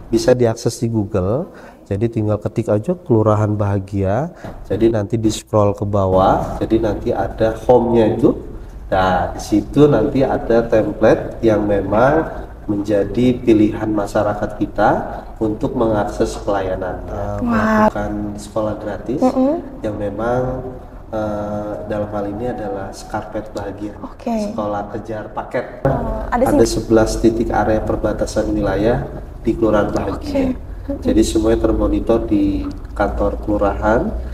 bisa diakses di Google. Jadi tinggal ketik aja Kelurahan Bahagia. Jadi nanti di scroll ke bawah. Jadi nanti ada home-nya itu. Nah, di situ nanti ada template yang memang menjadi pilihan masyarakat kita untuk mengakses pelayanan, melakukan sekolah gratis yang memang dalam hal ini adalah Skarpet Bahagia, sekolah kejar paket. Ada 11 titik area perbatasan wilayah di Kelurahan Bahagia. Jadi semuanya termonitor di kantor kelurahan.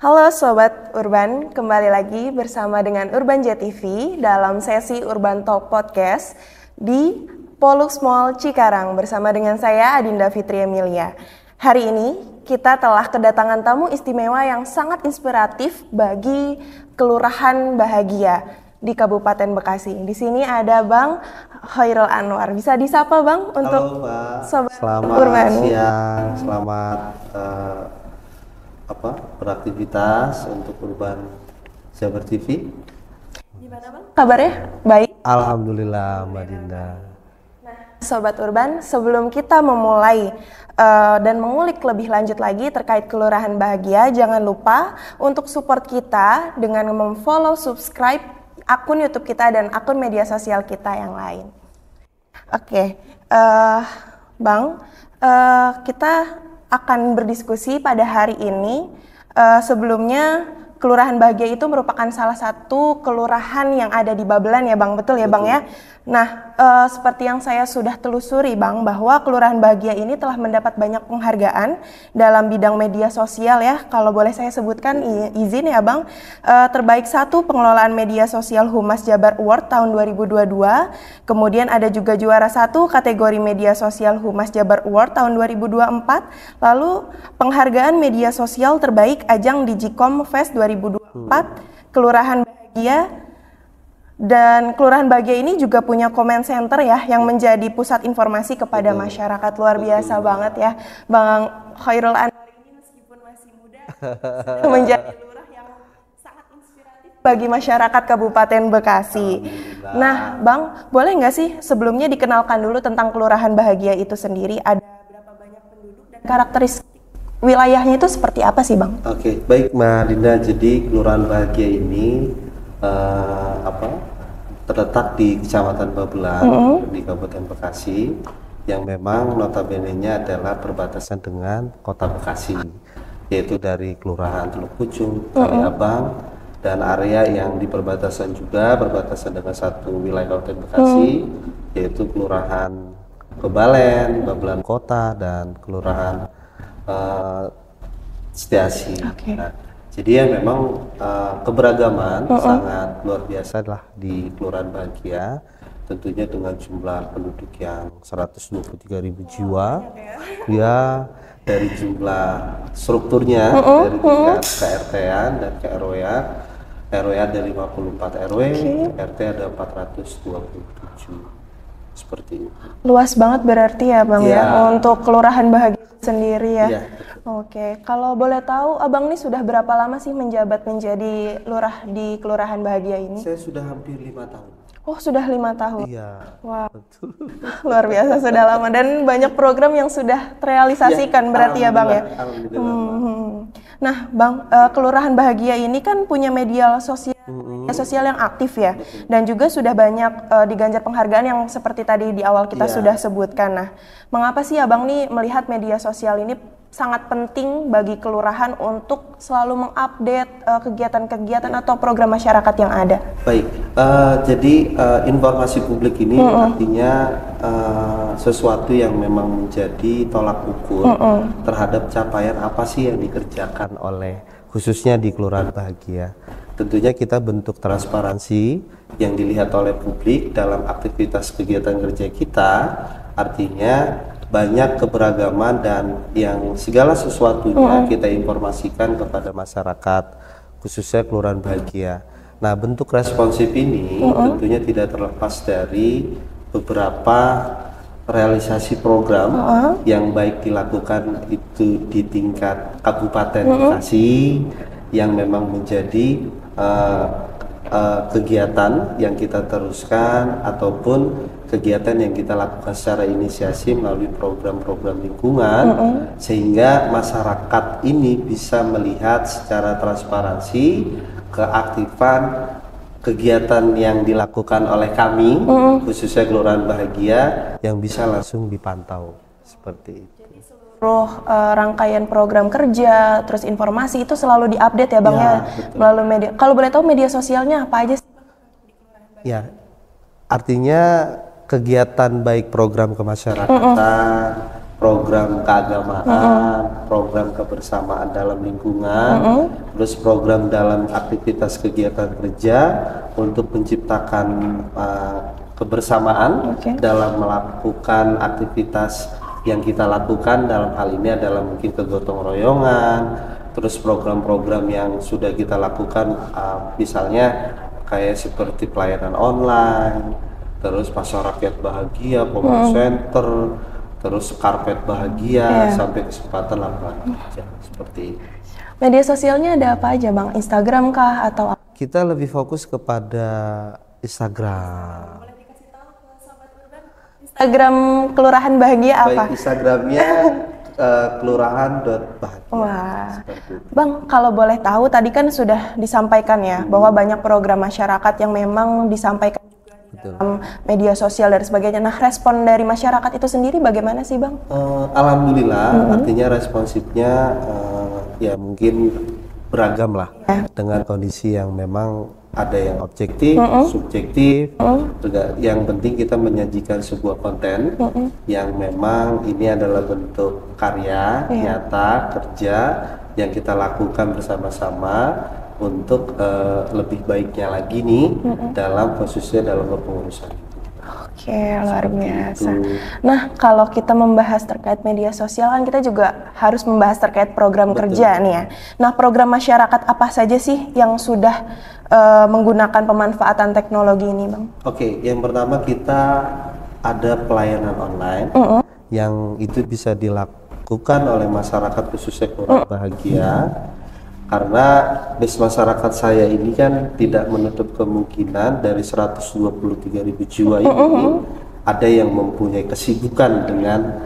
Halo Sobat Urban, kembali lagi bersama dengan Urban JTV dalam sesi Urban Talk Podcast di Polux Mall Cikarang bersama dengan saya Adinda Fitri Emilia. Hari ini kita telah kedatangan tamu istimewa yang sangat inspiratif bagi Kelurahan Bahagia di Kabupaten Bekasi. Di sini ada Bang Khairul Anwar. Bisa disapa Bang untuk Sobat Urban? Selamat siang, selamat beraktivitas untuk Urban Jabar TV. Gimana Bang? Kabarnya? Baik? Alhamdulillah Mbak Dinda. Nah, Sobat Urban, sebelum kita memulai dan mengulik lebih lanjut lagi terkait Kelurahan Bahagia, jangan lupa untuk support kita dengan memfollow, subscribe akun YouTube kita dan akun media sosial kita yang lain. Oke, Bang, kita akan berdiskusi pada hari ini. Sebelumnya Kelurahan Bahagia itu merupakan salah satu kelurahan yang ada di Babelan ya Bang, betul ya Bang ya? Nah, seperti yang saya sudah telusuri Bang, bahwa Kelurahan Bahagia ini telah mendapat banyak penghargaan dalam bidang media sosial ya. Kalau boleh saya sebutkan, izin ya Bang. Terbaik 1 pengelolaan media sosial Humas Jabar Award tahun 2022. Kemudian ada juga juara 1 kategori media sosial Humas Jabar Award tahun 2024. Lalu penghargaan media sosial terbaik ajang Digicom Fest 2024 Kelurahan Bahagia. Dan Kelurahan Bahagia ini juga punya comment center ya, yang menjadi pusat informasi kepada masyarakat. Luar biasa banget ya Bang Khairul Anwar ini, meskipun masih muda menjadi lurah yang sangat inspiratif bagi masyarakat Kabupaten Bekasi. Nah Bang, boleh nggak sih sebelumnya dikenalkan dulu tentang Kelurahan Bahagia itu sendiri? Ada berapa banyak penduduk dan karakteristik wilayahnya itu seperti apa sih Bang? Oke, baik Mbak Dinda. Jadi Kelurahan Bahagia ini terletak di Kecamatan Babelan di Kabupaten Bekasi, yang memang notabene-nya adalah perbatasan dengan Kota Bekasi, yaitu dari Kelurahan Teluk Pucung, Kali Abang, dan area yang di perbatasan juga berbatasan dengan satu wilayah Kabupaten Bekasi, yaitu Kelurahan Bebalen, Babelan Kota, dan Kelurahan Setiasi. Nah, jadi ya memang keberagaman sangat luar biasa lah di Kelurahan Bahagia, tentunya dengan jumlah penduduk yang 123.000 jiwa, ya dari jumlah strukturnya dari tingkat KRT-an dan KRW-an. RW ada 54 RW, RT ada 427. Seperti itu. Luas banget berarti ya Bang ya untuk Kelurahan Bahagia sendiri ya. Oke, kalau boleh tahu Abang ini sudah berapa lama sih menjabat menjadi lurah di Kelurahan Bahagia ini? Saya sudah hampir 5 tahun. Oh, sudah 5 tahun? Iya. Wah, betul. Luar biasa, sudah lama dan banyak program yang sudah terrealisasikan berarti ya Bang ya? Nah Bang, Kelurahan Bahagia ini kan punya media sosial yang aktif ya, dan juga sudah banyak diganjar penghargaan yang seperti tadi di awal kita sudah sebutkan. Nah, mengapa sih Abang nih melihat media sosial ini sangat penting bagi kelurahan untuk selalu mengupdate kegiatan-kegiatan atau program masyarakat yang ada? Baik, jadi informasi publik ini artinya sesuatu yang memang menjadi tolak ukur terhadap capaian apa sih yang dikerjakan oleh khususnya di Kelurahan Bahagia. Tentunya kita bentuk transparansi yang dilihat oleh publik dalam aktivitas kegiatan kerja kita Artinya banyak keberagaman dan yang segala sesuatunya kita informasikan kepada masyarakat, khususnya Kelurahan Bahagia. Nah, bentuk responsif ini tentunya tidak terlepas dari beberapa realisasi program yang baik dilakukan itu di tingkat Kabupaten Bekasi yang memang menjadi kegiatan yang kita teruskan ataupun kegiatan yang kita lakukan secara inisiasi melalui program-program lingkungan sehingga masyarakat ini bisa melihat secara transparansi keaktifan kegiatan yang dilakukan oleh kami khususnya Kelurahan Bahagia yang bisa langsung dipantau seperti itu. Seluruh rangkaian program kerja, terus informasi itu selalu diupdate ya Bang ya, melalui media. Kalau boleh tahu media sosialnya apa aja sih? Ya, artinya kegiatan baik program kemasyarakatan, program keagamaan, program kebersamaan dalam lingkungan, terus program dalam aktivitas kegiatan kerja untuk menciptakan kebersamaan dalam melakukan aktivitas yang kita lakukan. Dalam hal ini adalah mungkin kegotong royongan, terus program-program yang sudah kita lakukan misalnya kayak seperti pelayanan online, terus Pasar Rakyat Bahagia, Pompa Center, terus karpet bahagia sampai kesempatan lapangan kerja seperti itu. Media sosialnya ada apa aja Bang? Instagram kah atau apa? Kita lebih fokus kepada Instagram. Boleh dikasih tahu ke Sobat Urban? Instagram Kelurahan Bahagia apa? Baik, Instagramnya kelurahan.bahagia. Wah, Bang, kalau boleh tahu tadi kan sudah disampaikan ya bahwa banyak program masyarakat yang memang disampaikan juga di dalam media sosial dan sebagainya. Nah, respon dari masyarakat itu sendiri bagaimana sih Bang? Alhamdulillah, artinya responsifnya ya mungkin beragam lah dengan kondisi yang memang ada yang objektif, subjektif. Yang penting kita menyajikan sebuah konten yang memang ini adalah bentuk karya nyata kerja yang kita lakukan bersama-sama untuk lebih baiknya lagi nih dalam khususnya dalam kepengurusan. Oke, luar biasa. Nah, kalau kita membahas terkait media sosial kan kita juga harus membahas terkait program kerja nih ya. Nah, program masyarakat apa saja sih yang sudah menggunakan pemanfaatan teknologi ini, Bang? Oke, yang pertama kita ada pelayanan online yang itu bisa dilakukan oleh masyarakat khususnya Kelurahan Bahagia. Karena base masyarakat saya ini kan tidak menutup kemungkinan dari 123.000 jiwa ini ada yang mempunyai kesibukan dengan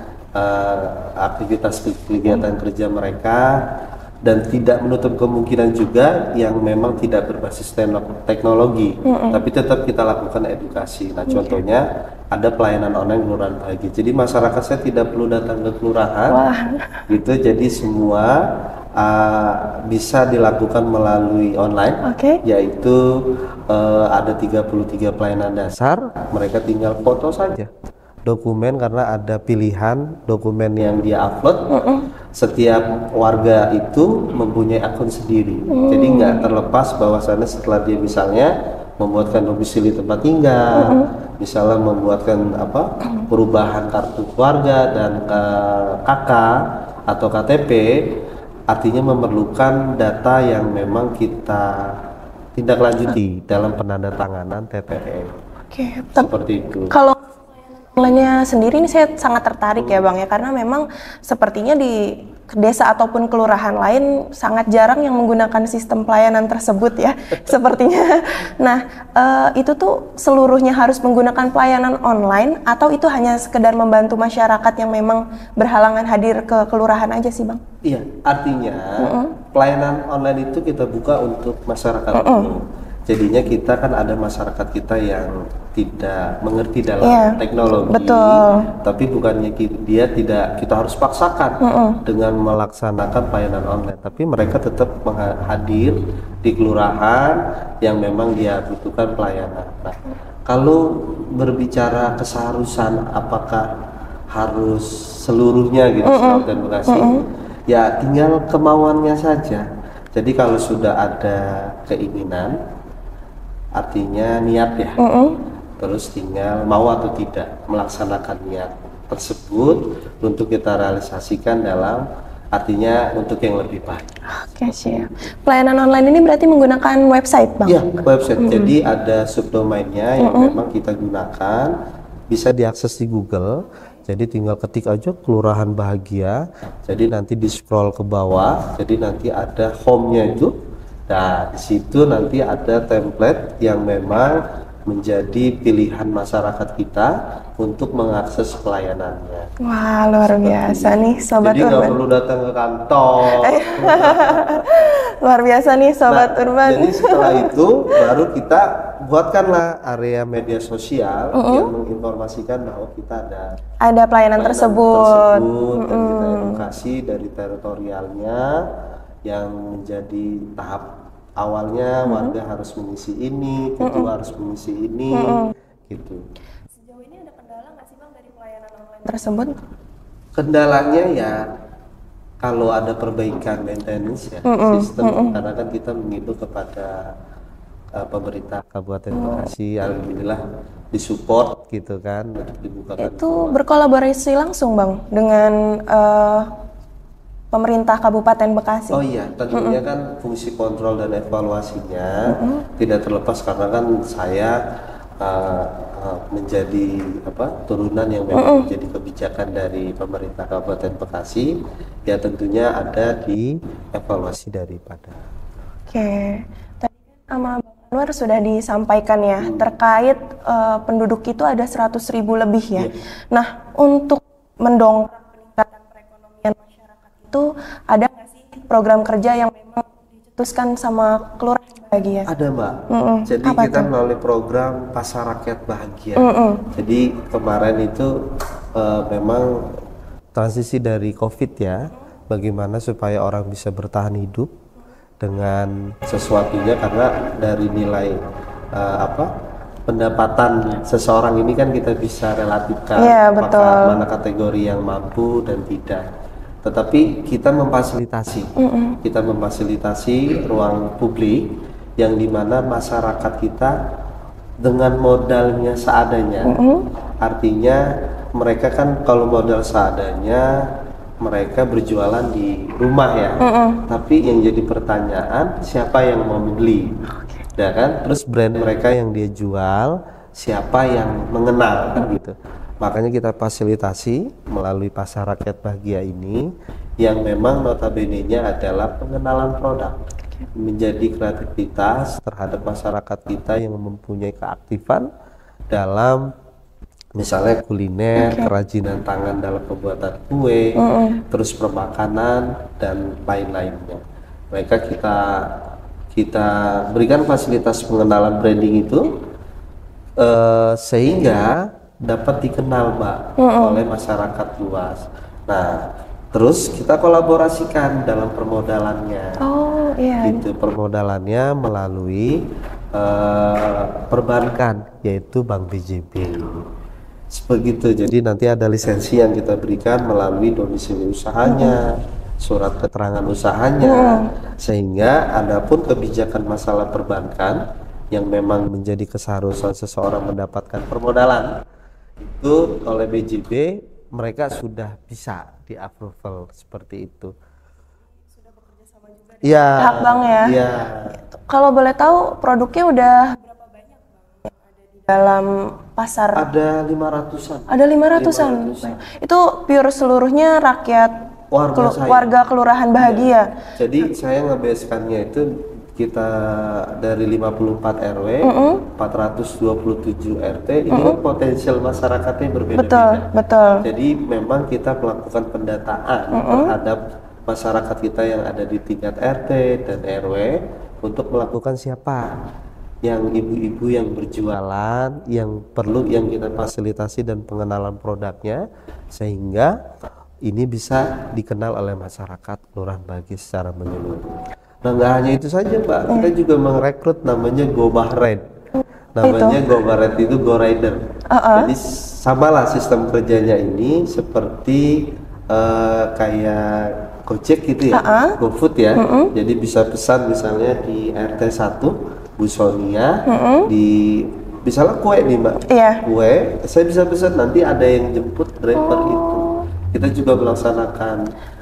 aktivitas kegiatan kerja mereka, dan tidak menutup kemungkinan juga yang memang tidak berbasis teknologi, tapi tetap kita lakukan edukasi. Nah, contohnya ada pelayanan online Kelurahan Bahagia. Jadi masyarakat saya tidak perlu datang ke kelurahan, gitu. Jadi semua bisa dilakukan melalui online, yaitu ada 33 pelayanan dasar. Mereka tinggal foto saja dokumen, karena ada pilihan dokumen yang dia upload. Setiap warga itu mempunyai akun sendiri, jadi nggak terlepas bahwasannya setelah dia misalnya membuatkan domisili tempat tinggal, misalnya membuatkan perubahan kartu keluarga dan KK atau KTP, artinya memerlukan data yang memang kita tindak lanjuti dalam penandatanganan TTE. Seperti itu. Kalau online-nya sendiri ini saya sangat tertarik ya Bang ya, karena memang sepertinya di desa ataupun kelurahan lain sangat jarang yang menggunakan sistem pelayanan tersebut ya sepertinya. Nah, itu tuh seluruhnya harus menggunakan pelayanan online atau itu hanya sekedar membantu masyarakat yang memang berhalangan hadir ke kelurahan aja sih Bang? Iya, artinya pelayanan online itu kita buka untuk masyarakat umum. Jadinya kita kan ada masyarakat kita yang tidak mengerti dalam teknologi, tapi bukannya dia tidak kita harus paksakan dengan melaksanakan pelayanan online, tapi mereka tetap hadir di kelurahan yang memang dia butuhkan pelayanan. Nah, kalau berbicara keseharusan apakah harus seluruhnya gitu dan Bekasi, ya tinggal kemauannya saja. Jadi kalau sudah ada keinginan, artinya niat ya, terus tinggal mau atau tidak melaksanakan niat tersebut untuk kita realisasikan dalam artinya untuk yang lebih baik. Oke, siap. Pelayanan online ini berarti menggunakan website, Bang? Iya, website. Jadi ada subdomainnya yang memang kita gunakan, bisa diakses di Google. Jadi tinggal ketik aja Kelurahan Bahagia. Jadi nanti di scroll ke bawah. Jadi nanti ada home-nya itu. Nah, di situ nanti ada template yang memang menjadi pilihan masyarakat kita untuk mengakses pelayanannya. Wah, luar biasa nih Sobat Jadi nggak Urban. perlu datang ke kantor. Luar biasa nih Sobat Urban. Jadi setelah itu baru kita buatkanlah area media sosial yang menginformasikan bahwa kita Ada pelayanan tersebut. dan kita edukasi dari teritorialnya yang menjadi tahap awalnya warga harus mengisi ini, kedua harus mengisi ini, gitu. Sejauh ini ada kendala nggak sih Bang dari pelayanan online tersebut? Kendalanya ya kalau ada perbaikan maintenance ya sistem, karena kan kita menghidup kepada pemerintah Kabupaten Bekasi, alhamdulillah disupport gitu kan untuk dibukakan. Itu berkolaborasi langsung Bang dengan pemerintah Kabupaten Bekasi. Oh iya, tentunya kan fungsi kontrol dan evaluasinya tidak terlepas karena kan saya menjadi turunan yang memang menjadi kebijakan dari pemerintah Kabupaten Bekasi, ya tentunya ada di evaluasi daripada. Oke, tadi kan sama Bang Anwar sudah disampaikan ya terkait penduduk itu ada 100.000 lebih ya. Nah, untuk mendongkrak peningkatan perekonomian masyarakat itu ada nggak sih program kerja yang memang dicetuskan sama Kelurahan Bahagia? Ada Mbak. Jadi Apa kita tuh? melalui program Pasar Rakyat Bahagia. Jadi kemarin itu memang transisi dari COVID ya, bagaimana supaya orang bisa bertahan hidup dengan sesuatunya, karena dari nilai pendapatan seseorang ini kan kita bisa relatifkan apakah mana kategori yang mampu dan tidak. Tetapi kita memfasilitasi ruang publik yang dimana masyarakat kita dengan modalnya seadanya. Artinya mereka kan kalau modal seadanya mereka berjualan di rumah ya. Tapi yang jadi pertanyaan siapa yang mau beli? Ya kan? Terus brand mereka yang dia jual siapa yang mengenal kan gitu. Makanya kita fasilitasi melalui Pasar Rakyat Bahagia ini yang memang notabene-nya adalah pengenalan produk, menjadi kreativitas terhadap masyarakat kita yang mempunyai keaktifan dalam misalnya kuliner, kerajinan tangan dalam pembuatan kue, terus permakanan dan lain-lainnya. Mereka kita berikan fasilitas pengenalan branding itu sehingga dapat dikenal Mbak oleh masyarakat luas. Nah, terus kita kolaborasikan dalam permodalannya. Oh iya. Gitu, permodalannya melalui perbankan yaitu Bank BJB. Begitu. Jadi nanti ada lisensi yang kita berikan melalui domisili usahanya, surat keterangan usahanya, sehingga adapun kebijakan masalah perbankan yang memang menjadi keseharusan seseorang mendapatkan permodalan itu oleh BJB, mereka sudah bisa di approval seperti itu. Sudah bekerja sama juga Iya. Hak Bang ya. Iya. Kalau boleh tahu produknya udah berapa banyak Bang yang ada di dalam pasar? Ada 500-an. Ada 500-an. Itu pure seluruhnya rakyat warga Kelurahan Bahagia. Jadi saya ngebeskannya itu kita dari 54 RW, 427 RT, ini kan potensial masyarakatnya berbeda-beda. Betul. Jadi memang kita melakukan pendataan terhadap masyarakat kita yang ada di tingkat RT dan RW untuk melakukan siapa yang ibu-ibu yang berjualan, yang perlu yang kita fasilitasi dan pengenalan produknya, sehingga ini bisa dikenal oleh masyarakat Kelurahan Bahagia secara menyeluruh. Nah, nggak hanya itu saja Mbak, kita juga merekrut namanya Go Bahrain. Namanya Go Bahrain itu Go Rider. Jadi samalah sistem kerjanya ini seperti kayak Gojek gitu ya, GoFood ya. Jadi bisa pesan misalnya di RT 1 Bu Sonia di Misalnya kue nih Mbak, Iya. kue saya bisa pesan, nanti ada yang jemput driver itu. Kita juga melaksanakan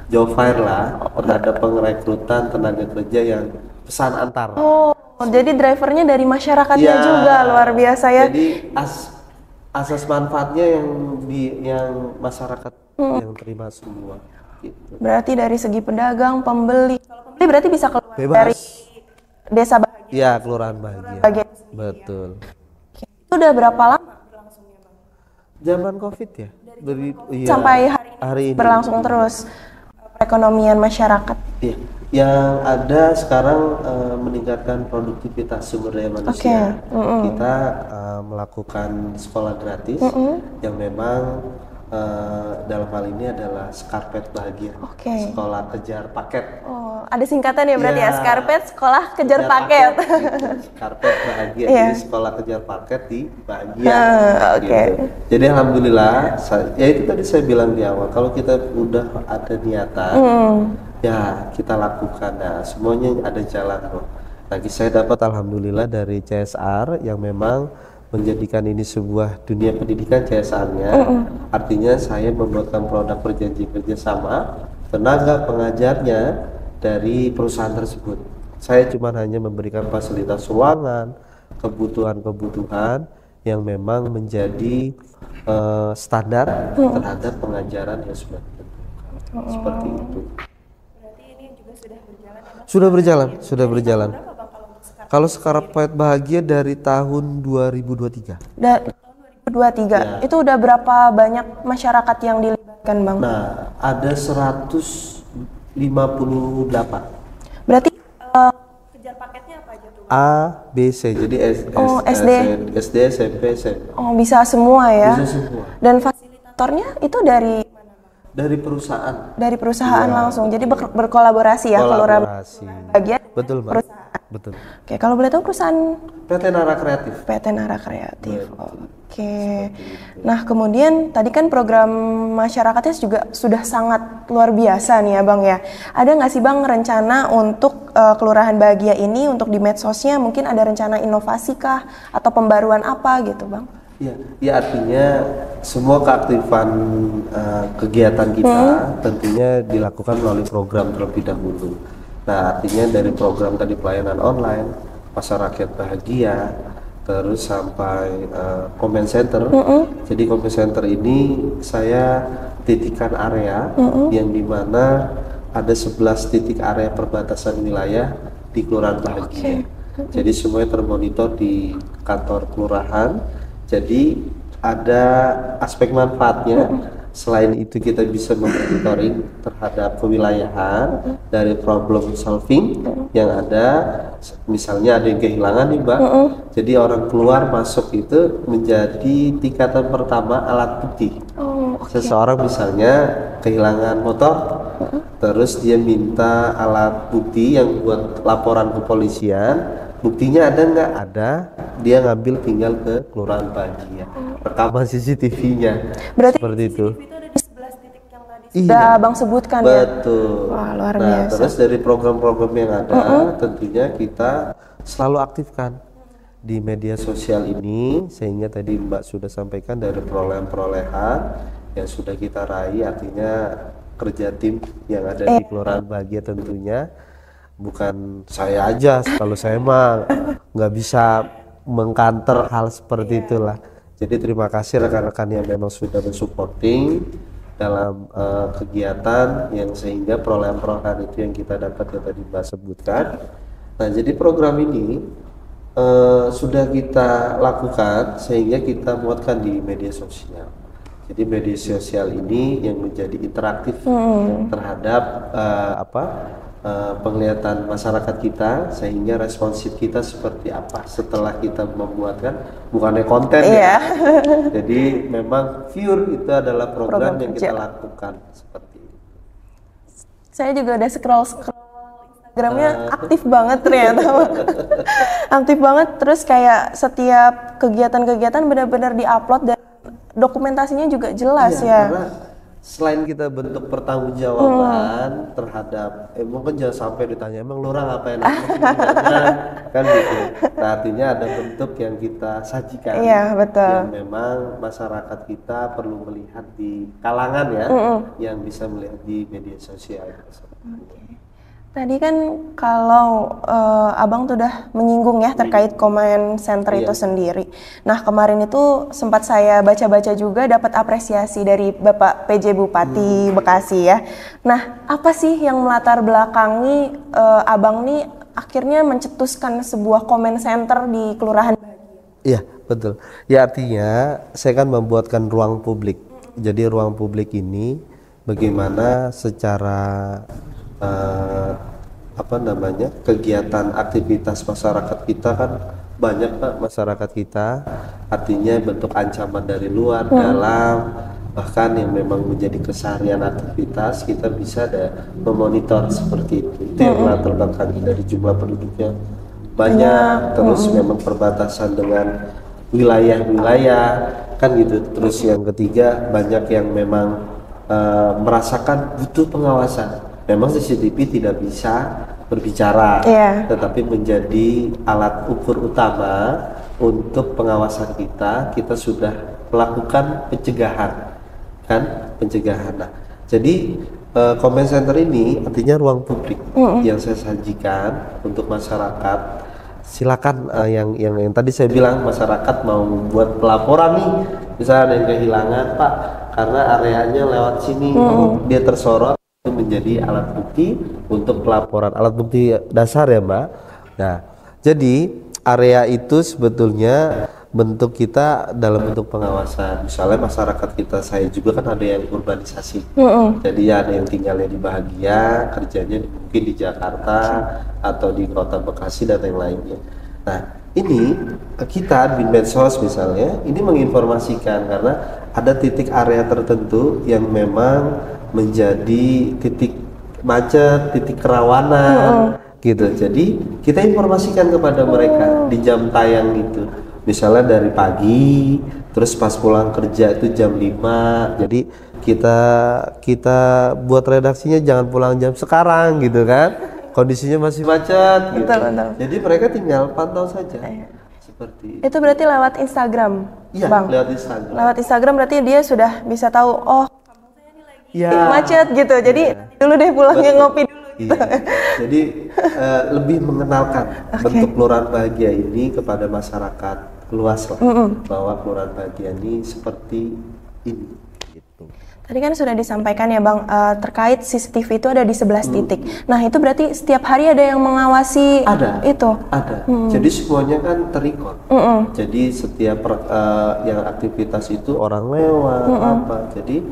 job fair lah terhadap pengrekrutan tenaga kerja yang pesan antar. Oh, jadi drivernya dari masyarakatnya Iya, juga, luar biasa ya. Jadi asas manfaatnya yang masyarakat yang terima semua. Gitu. Berarti dari segi pedagang, pembeli. Kalau pembeli berarti bisa keluar Bebas. dari desa bahagia. Iya, kelurahan bahagia. Bahagia. Betul. Itu udah berapa lama berlangsungnya, Bang? Zaman Covid ya. Iya, Sampai hari ini berlangsung terus perekonomian masyarakat. Iya. Yang ada sekarang meningkatkan produktivitas sumber daya manusia. Kita melakukan sekolah gratis yang memang dalam hal ini adalah Skarpet Bahagia. Sekolah kejar paket. Oh, ada singkatan ya berarti ya, Iya. Skarpet sekolah kejar paket. Gitu. Skarpet Bahagia, Iya. jadi sekolah kejar paket di Bahagia. Oke. Gitu. Jadi alhamdulillah, ya itu tadi saya bilang di awal, kalau kita udah ada niatan, ya kita lakukan. Nah, semuanya ada jalan kok. Lagi saya dapat alhamdulillah dari CSR yang memang menjadikan ini sebuah dunia pendidikan CSR-nya. Artinya saya membuatkan produk perjanjian kerjasama tenaga pengajarnya dari perusahaan tersebut. Saya cuma hanya memberikan fasilitas ruangan, kebutuhan-kebutuhan yang memang menjadi standar terhadap pengajaran yang sudah ditentukan. Seperti itu. Berarti ini juga sudah berjalan ya, Bang? Sudah berjalan. Kalau Skarpet Bahagia dari tahun 2023. Tahun 2023. Ya. Itu udah berapa banyak masyarakat yang dilibatkan, Bang? Nah, ada 158. Berarti kejar paketnya apa aja tuh, Bang? A, B, C. Jadi SD. SD, SMP, SMP. Oh, bisa semua ya. Bisa semua. Dan fasilitatornya itu dari Dari perusahaan. perusahaan langsung. Jadi berkolaborasi ya kelurahan Kolaborasi. bahagia. Betul, Mbak. Perusahaan. Betul. Oke, kalau boleh tahu perusahaan PT Nara Kreatif. PT Nara Kreatif. Oke. Nah, kemudian tadi kan program masyarakatnya juga sudah sangat luar biasa nih ya, Bang ya. Ada nggak sih, Bang, rencana untuk Kelurahan Bahagia ini untuk di medsosnya mungkin ada rencana inovasi kah atau pembaruan apa gitu, Bang? Ya artinya semua keaktifan kegiatan kita tentunya dilakukan melalui program terlebih dahulu. Nah, artinya dari program tadi pelayanan online, masyarakat bahagia, terus sampai comment center. Jadi comment center ini saya titikkan area yang dimana ada 11 titik area perbatasan wilayah di Kelurahan Bahagia. Jadi semuanya termonitor di kantor kelurahan. Jadi ada aspek manfaatnya. Selain itu kita bisa memonitoring terhadap kewilayahan dari problem solving yang ada. Misalnya ada yang kehilangan nih Mbak. Jadi orang keluar masuk itu menjadi tingkatan pertama alat bukti. Seseorang misalnya kehilangan motor, terus dia minta alat bukti yang buat laporan ke polisian. Buktinya ada nggak? Ada. Dia ngambil tinggal ke Kelurahan Bahagia. Rekaman CCTV-nya. Berarti seperti itu. itu ada di 11 titik yang tadi sudah Bang sebutkan ya. Betul. Wah, luar Nah, biasa. terus dari program-program yang ada, tentunya kita selalu aktifkan di media sosial ini, sehingga tadi Mbak sudah sampaikan dari perolehan-perolehan yang sudah kita raih, artinya kerja tim yang ada di Kelurahan Bahagia tentunya. Bukan saya aja, kalau saya mah nggak bisa mengkanter hal seperti itulah. Jadi terima kasih rekan-rekan yang memang sudah mensupporting dalam kegiatan yang sehingga perolehan-perolehan itu yang kita dapat yang tadi Mbak sebutkan. Nah, jadi program ini sudah kita lakukan sehingga kita muatkan di media sosial. Jadi media sosial ini yang menjadi interaktif terhadap penglihatan masyarakat kita, sehingga responsif kita seperti apa setelah kita membuatkan, bukannya konten ya. Jadi memang pure itu adalah program yang kita lakukan seperti itu. Saya juga udah scroll Instagramnya aktif banget ternyata. Aktif banget, terus kayak setiap kegiatan-kegiatan benar-benar diupload dan dokumentasinya juga jelas ya. Karena selain kita bentuk pertanggungjawaban terhadap mungkin jangan sampai ditanya emang lurah ngapain aja sih di mana?" kan gitu. Nah, artinya ada bentuk yang kita sajikan Iya, betul. yang memang masyarakat kita perlu melihat di kalangan ya, yang bisa melihat di media sosial. Tadi kan kalau Abang tuh udah menyinggung ya terkait comment center itu sendiri. Nah, kemarin itu sempat saya baca-baca juga dapat apresiasi dari Bapak PJ Bupati Bekasi ya. Nah, apa sih yang melatar belakangi Abang nih akhirnya mencetuskan sebuah comment center di Kelurahan Bahagia? Iya, betul. Ya artinya saya kan membuatkan ruang publik. Jadi ruang publik ini bagaimana secara kegiatan aktivitas masyarakat kita kan banyak Pak, masyarakat kita artinya bentuk ancaman dari luar, dalam, bahkan yang memang menjadi keseharian aktivitas kita bisa memonitor seperti itu yang latar belakang dari jumlah penduduknya banyak, terus memang perbatasan dengan wilayah-wilayah kan gitu. Terus yang ketiga banyak yang memang merasakan butuh pengawasan. Memang CCTV tidak bisa berbicara, tetapi menjadi alat ukur utama untuk pengawasan kita. Kita sudah melakukan pencegahan, kan? Pencegahan. Nah, jadi comment center ini artinya ruang publik yang saya sajikan untuk masyarakat. Silakan yang tadi saya bilang, masyarakat mau membuat pelaporan nih, misalnya ada yang kehilangan Pak karena areanya lewat sini, dia tersorot, itu menjadi alat bukti untuk pelaporan, alat bukti dasar ya Mbak. Nah, jadi area itu sebetulnya bentuk kita dalam bentuk pengawasan. Misalnya masyarakat kita, saya juga kan ada yang urbanisasi, jadi ada yang tinggalnya di Bahagia, kerjanya mungkin di Jakarta atau di kota Bekasi dan yang lainnya. Nah, ini kita di medsos misalnya ini menginformasikan karena ada titik area tertentu yang memang menjadi titik macet, titik kerawanan gitu. Jadi kita informasikan kepada mereka di jam tayang gitu. Misalnya dari pagi, terus pas pulang kerja itu jam 5. Jadi kita buat redaksinya jangan pulang jam sekarang gitu kan. Kondisinya masih macet gitu. Betul. Jadi mereka tinggal pantau saja. Seperti itu berarti lewat Instagram, iya, Bang? Lewat Instagram. Lewat Instagram berarti dia sudah bisa tahu, oh macet gitu. Jadi dulu deh pulangnya ngopi dulu. Gitu. Jadi lebih mengenalkan bentuk Kelurahan Bahagia ini kepada masyarakat luas lah, bahwa Kelurahan Bahagia ini seperti ini. Gitu. Tadi kan sudah disampaikan ya Bang, terkait CCTV itu ada di 11 titik. Nah itu berarti setiap hari ada yang mengawasi itu? Ada. Jadi semuanya kan terrecord. Jadi setiap yang aktivitas itu orang lewat apa, jadi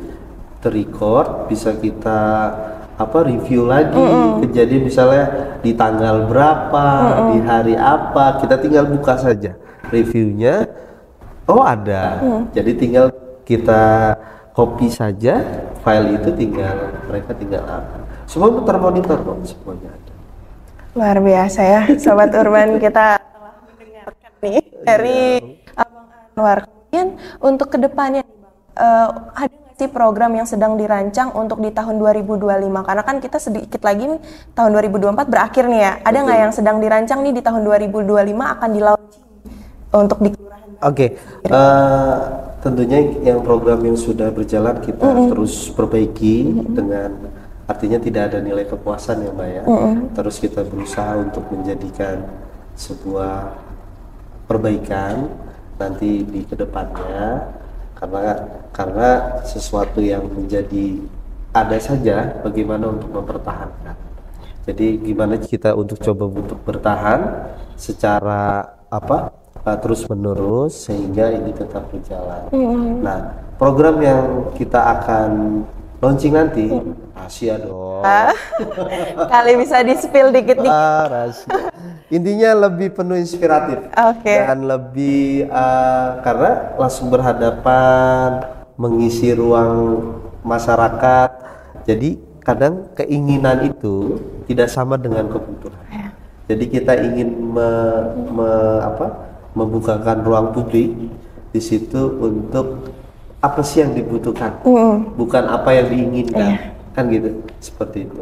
terrecord, bisa kita review lagi. Jadi misalnya di tanggal berapa, di hari apa, kita tinggal buka saja reviewnya. Oh ada. Jadi tinggal kita copy saja file itu, mereka tinggal apa. Semua termonitor kok, semuanya ada. Luar biasa ya Sobat Urban, kita telah mendengarkan nih dari Abang Anwar. Kemudian untuk kedepannya ada nggak sih program yang sedang dirancang untuk di tahun 2025? Karena kan kita sedikit lagi nih, tahun 2024 berakhir nih ya. Ada nggak yang sedang dirancang nih di tahun 2025 akan di-launching untuk di Kelurahan? Oke. Tentunya yang program yang sudah berjalan kita terus perbaiki dengan artinya tidak ada nilai kepuasan ya Mbak ya. Terus kita berusaha untuk menjadikan sebuah perbaikan nanti di kedepannya, karena sesuatu yang menjadi ada saja, bagaimana untuk mempertahankan. Jadi gimana kita untuk coba untuk bertahan secara terus menerus sehingga ini tetap berjalan. Nah, program yang kita akan launching nanti rahasia dong. Kali bisa di-spill dikit-dikit. Rahasia. Intinya lebih penuh inspiratif dan lebih karena langsung berhadapan, mengisi ruang masyarakat. Jadi kadang keinginan itu tidak sama dengan kebutuhan. Jadi kita ingin membukakan ruang publik di situ untuk apa sih yang dibutuhkan, bukan apa yang diinginkan, kan gitu, seperti itu.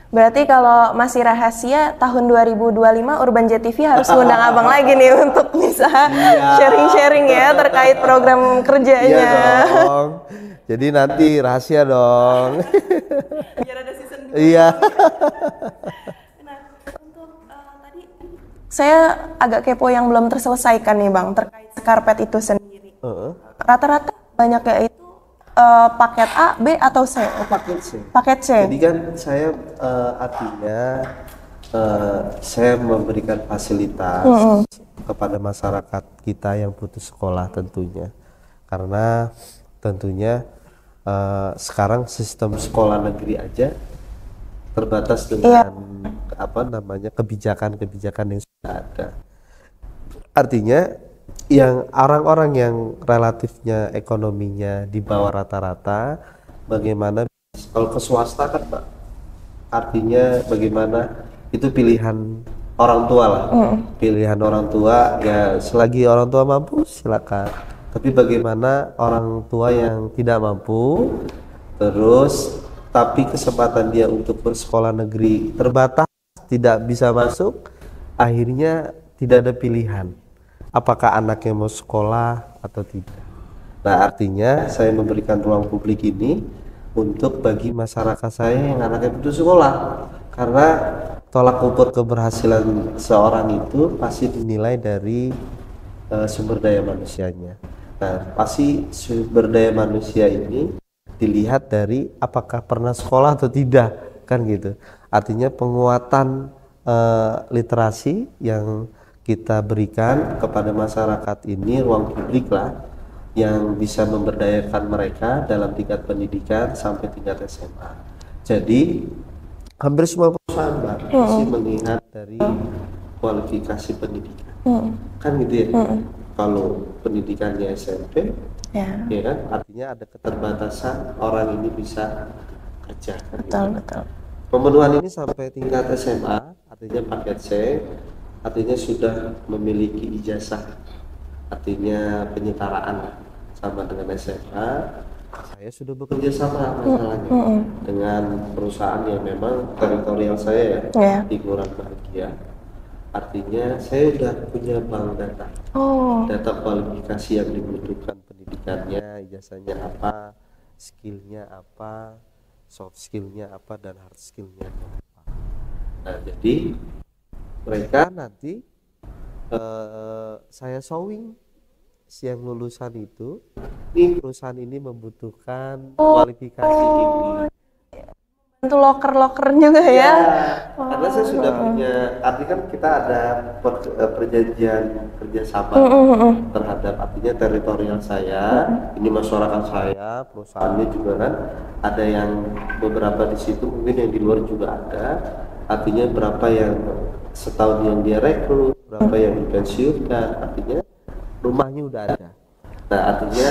Berarti kalau masih rahasia tahun 2025 Urban Jet TV harus ngundang abang lagi nih untuk bisa sharing-sharing ya terkait program kerjanya. Iya dong. Jadi nanti rahasia dong. Biar ada season 2. Iya. Nah, untuk tadi saya agak kepo yang belum terselesaikan nih Bang terkait Skarpet itu sendiri. Rata-rata banyaknya itu paket A, B atau C? Paket C. Paket C. Jadi kan saya artinya saya memberikan fasilitas kepada masyarakat kita yang putus sekolah tentunya, karena tentunya sekarang sistem sekolah negeri aja terbatas dengan kebijakan-kebijakan yang sudah ada. Artinya yang orang-orang yang relatifnya ekonominya di bawah rata-rata, bagaimana kalau ke swasta kan Pak, artinya bagaimana itu pilihan orang tua lah, pilihan orang tua ya, selagi orang tua mampu silakan, tapi bagaimana orang tua yang tidak mampu terus tapi kesempatan dia untuk bersekolah negeri terbatas, tidak bisa masuk, akhirnya tidak ada pilihan apakah anaknya mau sekolah atau tidak. Nah, artinya saya memberikan ruang publik ini untuk bagi masyarakat saya yang anaknya putus sekolah, karena tolak ukur keberhasilan seorang itu pasti dinilai dari sumber daya manusianya. Nah, pasti sumber daya manusia ini dilihat dari apakah pernah sekolah atau tidak, kan gitu. Artinya penguatan literasi yang kita berikan kepada masyarakat ini, ruang publik lah yang bisa memberdayakan mereka dalam tingkat pendidikan sampai tingkat SMA. Jadi hampir semua perusahaan Mbak pasti melihat dari kualifikasi pendidikan, kan gitu ya. Kalau pendidikannya SMP, ya kan, artinya ada keterbatasan orang ini bisa kerja. Kan Betul, gitu. betul. Pemenuhan ini sampai tingkat SMA, artinya paket C, artinya sudah memiliki ijazah, artinya penyetaraan sama dengan SMA. Saya sudah bekerja sama masalahnya dengan perusahaan yang memang teritorial saya ya, di Kelurahan Bahagia. Artinya saya sudah punya bank data, data kualifikasi yang dibutuhkan, pendidikannya, ijazahnya apa, skillnya apa, soft skillnya apa, dan hard skillnya apa. Nah, jadi mereka nanti saya showing siang lulusan itu, ini perusahaan ini membutuhkan kualifikasi ini. Itu loker juga ya. Karena saya sudah punya, artinya kan kita ada perjanjian kerjasama terhadap artinya teritorial saya, ini masyarakat saya, perusahaannya juga kan ada yang beberapa di situ, mungkin yang di luar juga ada. Artinya berapa yang setahun yang dia rekrut, berapa yang dipensiunkan, artinya rumahnya udah ada. Nah, artinya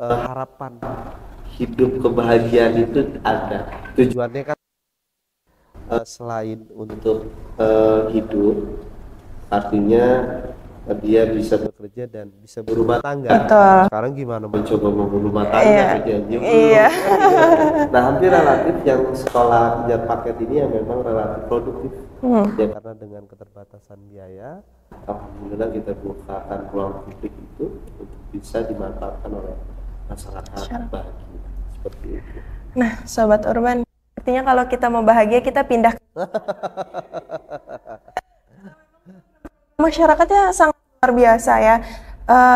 harapan hidup kebahagiaan itu ada. Tujuannya kan selain untuk hidup, artinya dia bisa bekerja dan bisa berumah tangga. Betul. Sekarang gimana mencoba berumah tangga? Iya. Nah, hampir relatif yang sekolah kerja paket ini yang memang relatif produktif. Ya, karena dengan keterbatasan biaya, alhamdulillah kita bukakan ruang publik itu untuk bisa dimanfaatkan oleh masyarakat bahagia, seperti itu. Nah, Sobat Urban, artinya kalau kita mau bahagia kita pindah. Masyarakatnya sangat luar biasa ya.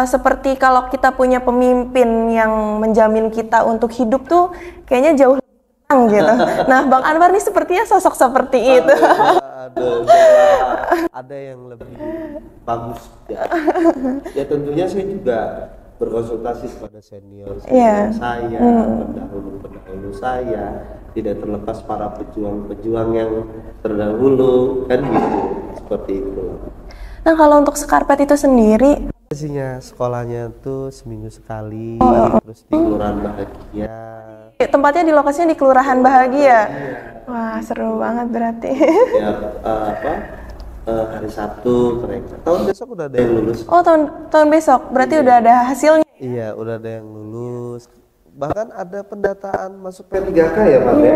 Seperti kalau kita punya pemimpin yang menjamin kita untuk hidup tuh kayaknya jauh lebih tenang gitu. Nah, Bang Anwar nih sepertinya sosok seperti itu. Ada yang lebih bagus ya. Ya tentunya saya juga berkonsultasi kepada senior saya, pendahulu saya, tidak terlepas para pejuang-pejuang yang terdahulu, kan gitu, seperti itu. Nah, kalau untuk Skarpet itu sendiri, sekolahnya tuh seminggu sekali, terus di Kelurahan Bahagia. Tempatnya di lokasinya di Kelurahan Bahagia. Wah, seru banget berarti. Ya, hari Sabtu mereka. Tahun besok udah ada yang lulus. Oh, tahun besok. Berarti udah ada hasilnya Iya, udah ada yang lulus. Bahkan ada pendataan masuk P3K ya, Pak ya.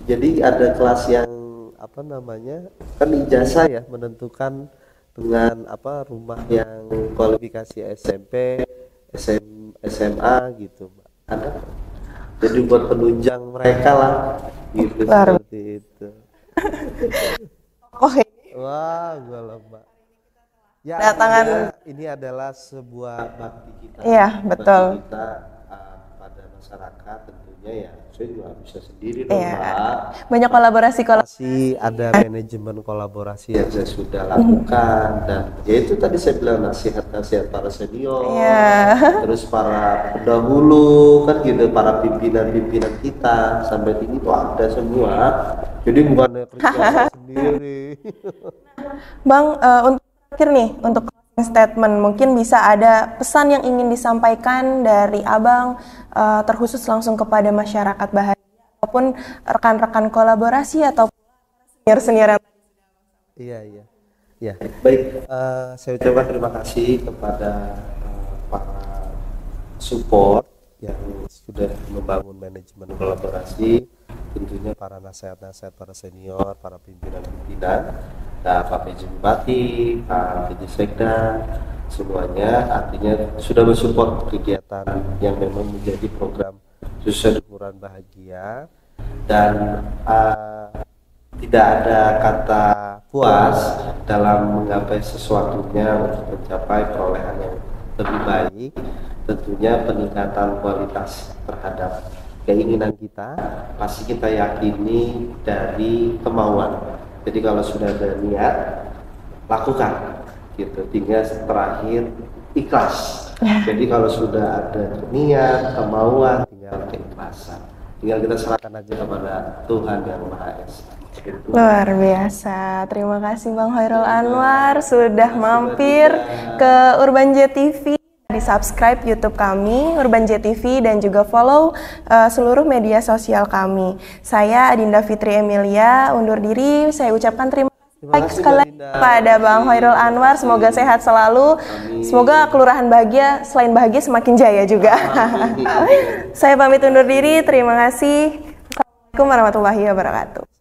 Jadi ada kelas yang apa namanya? Kan ijazah ya menentukan dengan apa rumah yang kualifikasi SMP, SMA gitu, Mbak. Ada. Jadi buat penunjang mereka lah gitu seperti itu. Oke. Wah, gua lomba. Ya, Kedatangan. ini adalah sebuah bakti kita. Iya, betul. Bakti kita pada masyarakat tentunya ya. Saya juga bisa sendiri dong, Iya. Mbak. Banyak kolaborasi. Masih ada manajemen kolaborasi yang saya sudah lakukan dan ya itu tadi saya bilang nasihat-nasihat para senior, terus para pendahulu kan gitu, para pimpinan-pimpinan kita sampai tinggi itu ada semua. Jadi bukan kerja saya sendiri. Bang, untuk terakhir nih, untuk closing statement, mungkin bisa ada pesan yang ingin disampaikan dari Abang terkhusus langsung kepada masyarakat Bahagia ataupun rekan-rekan kolaborasi atau senior-senior yang Iya. Baik, saya ucapkan terima kasih kepada para support yang sudah membangun manajemen kolaborasi, tentunya para nasihat-nasihat para senior, para pimpinan-pimpinan, Pak PJ Bupati, Pak PJ Sekda, semuanya artinya sudah mensupport kegiatan yang memang menjadi program Susah Ukuran Bahagia dan tidak ada kata puas dalam menggapai sesuatunya untuk mencapai perolehan yang lebih baik, tentunya peningkatan kualitas terhadap keinginan kita pasti kita yakini dari kemauan. Jadi kalau sudah ada niat, lakukan gitu, tinggal terakhir ikhlas. Jadi kalau sudah ada niat, kemauan, tinggal keikhlasan, tinggal kita serahkan aja kepada Tuhan yang Maha Esa. luar biasa. Terima kasih Bang Khairul Anwar sudah mampir ke Urban Jet TV. Di subscribe YouTube kami Urban Jet TV dan juga follow seluruh media sosial kami. Saya Adinda Fitri Emilia undur diri. Saya ucapkan terima kasih sekali lagi kepada Bang Khairul Anwar. Semoga sehat selalu. Semoga Kelurahan Bahagia selain bahagia semakin jaya juga. Saya pamit undur diri. Terima kasih. Assalamualaikum warahmatullahi wabarakatuh.